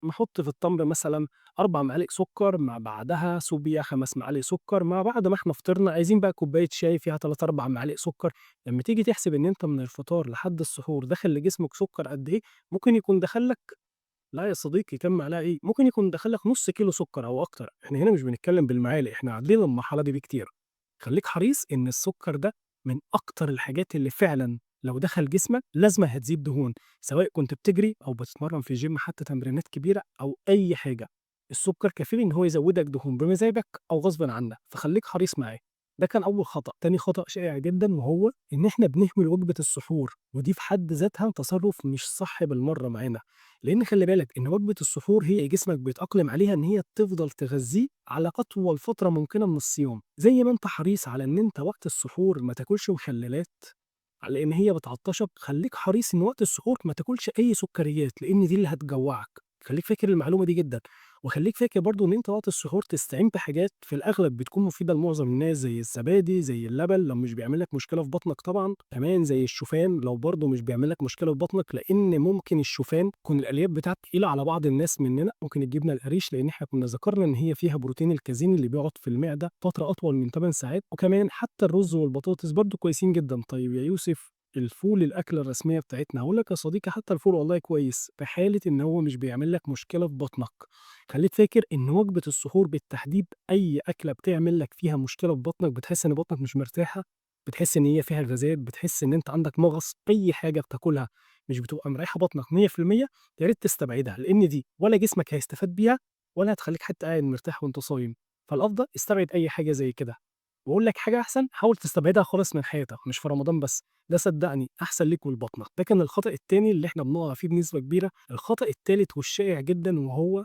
نحط في التمر مثلًا 4 معالق سكر، مع بعدها سوبيا 5 معالق سكر، مع بعد ما إحنا فطرنا عايزين بقى كوباية شاي فيها 3، 4 معالق سكر. لمّا تيجي تحسب إن أنت من الفطار لحد السحور دخل لجسمك سكر قد إيه، ممكن يكون دخل لك، لا يا صديقي كام معلقة إيه، ممكن يكون دخل لك نُص كيلو سكر أو أكتر. إحنا هنا مش بنتكلم بالمعالق، إحنا عدّينا المرحلة دي بكتير. خلّيك حريص إن السكر ده من أكتر الحاجات اللي فعلًا لو دخل جسمك لازمًا هتزيد دهون، سواء كنت بتجري أو بتتمرن في الgym حتى تمرينات كبيرة أو أي حاجة. السكر كفيل إن هو يزوّدك دهون بمزاجك أو غصبٍ عنك، فخلّيك حريص معاه. ده كان أول خطأ. تاني خطأ شائع جدًا وهو إن إحنا بنهمل وجبة السحور، ودي في حد ذاتها تصرُّف مش صح بالمرّة معانا. لإن خلّي بالك إن وجبة السحور هي جسمك بيتأقلم عليها إن هي تفضل تغذّيه على أطول فترة ممكنة من الصيام. زي ما أنت حريص على إن أنت وقت السحور ما تاكلش مخلّلات على إن هي بتعطّشك، خلّيك حريص إن وقت السحور ما تاكلش أي سكريات، لإن دي اللي هتجوّعك. خلّيك فاكر المعلومة دي جدًا. وخلّيك فاكر برضه إن أنت وقت السحور تستعين بحاجات في الأغلب بتكون مفيدة لمعظم الناس، زي الزبادي، زي اللبن لو مش بيعمل لك مشكلة في بطنك طبعًا، كمان زي الشوفان لو برضه مش بيعمل لك مشكلة في بطنك، لإن ممكن الشوفان تكون الألياف بتاعته تقيلة على بعض الناس مننا. ممكن الجبنة القريش لإن إحنا كنا ذكرنا إن هي فيها بروتين الكازين اللي بيقعد في المعدة فترة أطول من 8 ساعات، وكمان حتى الرز والبطاطس برضه كويسين جدًا. طيب يا يوسف، الفول الأكلة الرسمية بتاعتنا، هاقول لك يا صديقي حتى الفول والله كويس في حالة إن هو مش بيعمل لك مشكلة في بطنك. خلّيك فاكر إن وجبة السحور بالتحديد أي أكلة بتعمل لك فيها مشكلة في بطنك، بتحس إن بطنك مش مرتاحة، بتحس إن هي فيها غازات، بتحس إن أنت عندك مغص، أي حاجة بتاكلها مش بتبقى مريحة بطنك 100%، يا ريت تستبعدها، لإن دي ولا جسمك هيستفاد بيها ولا هتخلّيك حتى قاعد مرتاح وأنت صايم. فالأفضل استبعد أي حاجة زي كده. وأقول لك حاجة أحسن، حاول تستبعدها خالص من حياتك، مش في رمضان بس، ده صدّقني أحسن ليك ولبطنك. ده كان الخطأ التاني اللي إحنا بنقع فيه بنسبة كبيرة. الخطأ التالت والشائع جدًا وهو